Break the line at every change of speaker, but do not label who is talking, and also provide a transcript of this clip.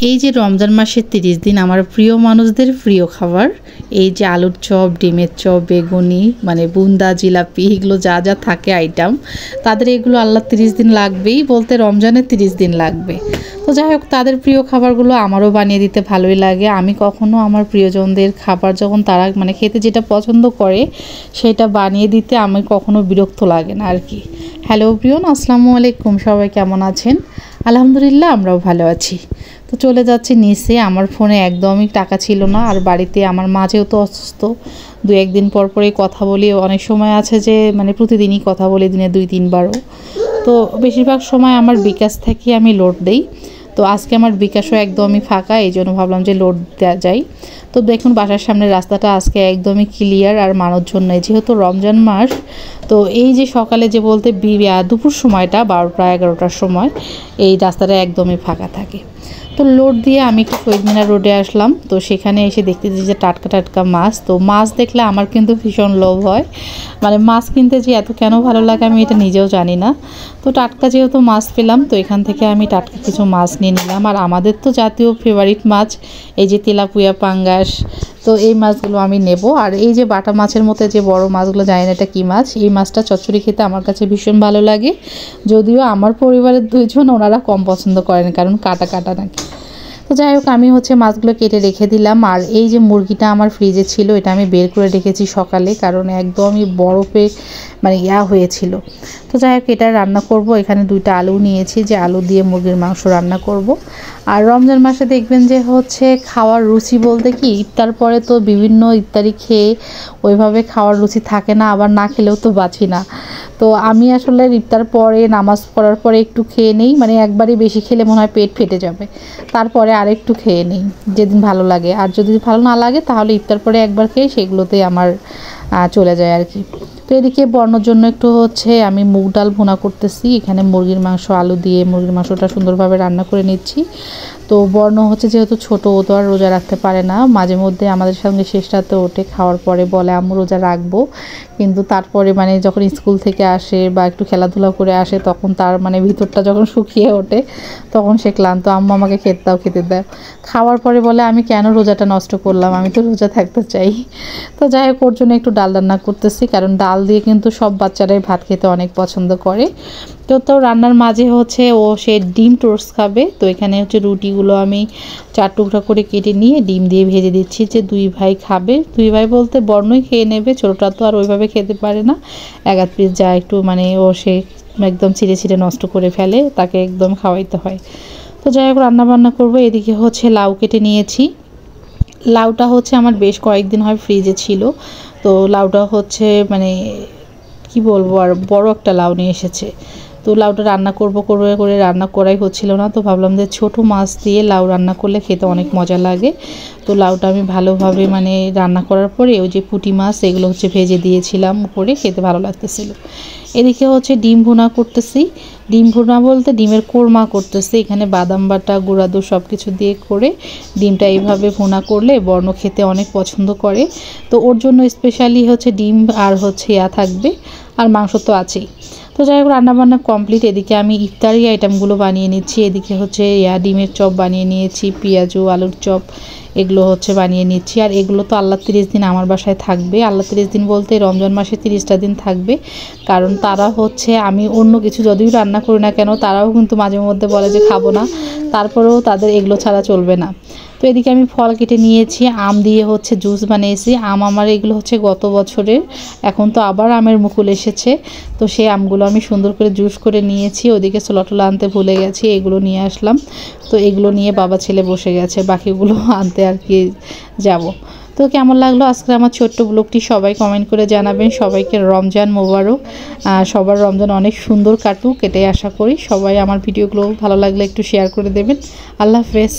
এই যে রমজান মাসের 30 দিন আমার প্রিয় মানুষদের প্রিয় খাবার এই যে আলুর চপ, ডিমের চপ, বেগুনি মানে বুন্দা, জিলাপি এগুলো যা যা থাকে আইটেম, তাদের এগুলো আল্লাহ 30 দিন লাগবেই, বলতে রমজানের 30 দিন লাগবে। তো যাই হোক, তাদের প্রিয় খাবারগুলো আমারও বানিয়ে দিতে ভালোই লাগে। আমি কখনো আমার প্রিয়জনদের খাবার যখন তারা মানে খেতে যেটা পছন্দ করে সেটা বানিয়ে দিতে আমি কখনো বিরক্ত লাগে না আর কি। হ্যালো প্রিয়ন, আসসালামু আলাইকুম, সবাই কেমন আছেন? আলহামদুলিল্লাহ, আমরাও ভালো আছি। তো চলে যাচ্ছি নিচে। আমার ফোনে একদমই টাকা ছিল না, আর বাড়িতে আমার মা যেহেতু অসুস্থ, 2-1 দিন পর পরই কথা বলি। অনেক সময় আছে যে মানে প্রতিদিনই কথা বলি, দিনে 2-3 বারও। তো বেশিরভাগ সময় আমার বিকাশ থেকে আমি লোড দেই। তো আজকে আমার বিকাশও একদমই ফাঁকা, এই জন্য ভাবলাম যে লোড দেওয়া যায়। তো দেখুন বাসার সামনের রাস্তাটা আজকে একদমই ক্লিয়ার আর মানুষজন নেই, যেহেতু রমজান মাস। তো এই যে সকালে যে বলতে দুপুর সময়টা 12টা-11টার সময় এই রাস্তাটা একদমই ফাঁকা থাকে। তো লোড দিয়ে আমি একটু শহীদ মিনার রোডে আসলাম। তো সেখানে এসে দেখতেছি যে টাটকা টাটকা মাছ। তো মাছ দেখলে আমার কিন্তু ভীষণ লোভ হয়, মানে মাছ কিনতে যে এত কেন ভালো লাগে আমি এটা নিজেও জানি না। তো টাটকা যেহেতু মাছ পেলাম, তো এখান থেকে আমি টাটকা কিছু মাছ নিয়ে নিলাম। আর আমাদের তো জাতীয় ফেভারিট মাছ এই যে তেলাপুয়া, পাঙ্গাস, তো এই মাছগুলো আমি নেব। আর এই যে বাটা মাছের মতো যে বড় মাছগুলো, জানি না এটা কী মাছ, এই মাছটা চচ্চড়ি খেতে আমার কাছে ভীষণ ভালো লাগে। যদিও আমার পরিবারের 2 জন ওনারা কম পছন্দ করেন, কারণ কাটা কাটা নাকি। তো যাই হোক, আমি মাছগুলো কেটে রেখে দিলাম। আর এই যে মুরগিটা আমার ফ্রিজে ছিল, এটা আমি বের করে রেখেছি সকালে, কারণ একদমই বরফে মানে হয়েছিল। তো যাই হোক, এটা রান্না করব। এখানে 2টা আলু নিয়েছি, যে আলু দিয়ে মুরগির মাংস রান্না করব। আর রমজান মাসে দেখবেন যে খাওয়ার রুচি বলতে কি, ইফতার পরে তো বিভিন্ন ইফতারি খেয়ে ওইভাবে খাওয়ার রুচি থাকে না, আবার না খেলেও তো বাঁচি না। তো আমি আসলে ইফতার পরে নামাজ পড়ার পরে একটু খেয়ে নেই, মানে একবারই বেশি খেলে মনে হয় পেট ফেটে যাবে, তারপরে আরেকটু খেয়ে নেই যেদিন ভালো লাগে। আর যদি ভালো না লাগে তাহলে ইফতার পরে একবার খেয়ে সেগুলোতেই আমার চলে যায় আর কি। তো এদিকে বর্ণর জন্য একটু আমি মুগ ডাল ভুনা করতেছি। এখানে মুরগির মাংস আলু দিয়ে মুরগির মাংসটা সুন্দরভাবে রান্না করে নিচ্ছি। তো বর্ণ যেহেতু ছোটো, ও তো আর রোজা রাখতে পারে না। মাঝে মধ্যে আমাদের সঙ্গে শেষ রাতে ওঠে, খাওয়ার পরে বলে আম্মু রোজা রাখবো, কিন্তু তারপরে মানে যখন স্কুল থেকে আসে বা একটু খেলাধুলা করে আসে, তখন তার মানে ভিতরটা যখন শুকিয়ে ওঠে তখন সে ক্লান্ত, আম্মু আমাকে খেতে দাও। খাওয়ার পরে বলে আমি কেন রোজাটা নষ্ট করলাম, আমি তো রোজা থাকতে চাই। তো যাই হোক, ওর জন্য একটু ডাল রান্না করতেছি, কারণ ডাল দিয়ে কিন্তু সব বাচ্চারাই ভাত খেতে অনেক পছন্দ করে। তো রান্নার মাঝে সে ডিম টোস্ট খাবে। তো এখানে রুটিগুলো আমি 4 টুকরা করে কেটে নিয়ে ডিম দিয়ে ভেজে দিচ্ছি, যে 2 ভাই খাবে। 2 ভাই বলতে বর্ণই খেয়ে নেবে, ছোটোটা তো আর ওইভাবে খেতে পারে না। 1 পিস যা একটু মানে সে একদম ছিঁড়ে নষ্ট করে ফেলে, তাকে একদম খাওয়াইতে হয়। তো যাই হোক, রান্নাবান্না করবো। এদিকে লাউ কেটে নিয়েছি। লাউটা আমার বেশ কয়েকদিন হয় ফ্রিজে ছিল। তো লাউটা মানে কি বলবো, আর বড় একটা লাউ নিয়ে এসেছে। তো লাউটা রান্না করে রান্না করাই হচ্ছিল না। তো ভাবলাম যে ছোটো মাছ দিয়ে লাউ রান্না করলে খেতে অনেক মজা লাগে। তো লাউটা আমি ভালোভাবে মানে রান্না করার পরে ওই যে পুঁটি মাছ এগুলো ভেজে দিয়েছিলাম উপরে, খেতে ভালো লাগতেছিল। এদিকে ডিম ভুনা করতেছি। ডিম ভুনা বলতে ডিমের কোরমা করতেছি। এখানে বাদাম বাটা, গুঁড়া দুধ সব কিছু দিয়ে করে ডিমটা এইভাবে ভুনা করলে বর্ণ খেতে অনেক পছন্দ করে। তো ওর জন্য স্পেশালি ডিম আর থাকবে, আর মাংস তো আছেই। তো যাই হোক, রান্নাবান্না কমপ্লিট। এদিকে আমি ইফতারি আইটেমগুলো বানিয়ে নিচ্ছি। এদিকে ডিমের চপ বানিয়ে নিয়েছি, পেঁয়াজু আলুর চপ এগুলো বানিয়ে নিচ্ছি। আর এগুলো তো আল্লাহ 30 দিন আমার বাসায় থাকবে। আল্লাহ 30 দিন বলতে রমজান মাসে 30টা দিন থাকবে, কারণ তারা আমি অন্য কিছু যদিও রান্না করি না কেন, তারাও কিন্তু মাঝে মধ্যে বলে যে খাবো না, তারপরেও তাদের এগুলো ছাড়া চলবে না। তো এদিকে আমি ফল কেটে নিয়েছি, আম দিয়ে জুস বানিয়েছি। আম আমার এগুলো গত বছরের, এখন তো আবার আমের মুকুল এসেছে। তো সেই আমগুলো আমি সুন্দর করে জুস করে নিয়েছি। ওদিকে ছোলা আনতে ভুলে গেছি, এগুলো নিয়ে আসলাম। তো এগুলো নিয়ে বাবা ছেলে বসে গেছে, বাকিগুলো আনতে আর কি যাব। তো কেমন লাগলো আজকে আমার ছোট্ট ব্লগটি, সবাই কমেন্ট করে জানাবেন। সবাইকে রমজান মোবারক, সবার রমজান অনেক সুন্দর কাটুক, এটাই আশা করি। সবাই আমার ভিডিওগুলো ভালো লাগলে একটু শেয়ার করে দেবেন। আল্লাহ হাফেজ।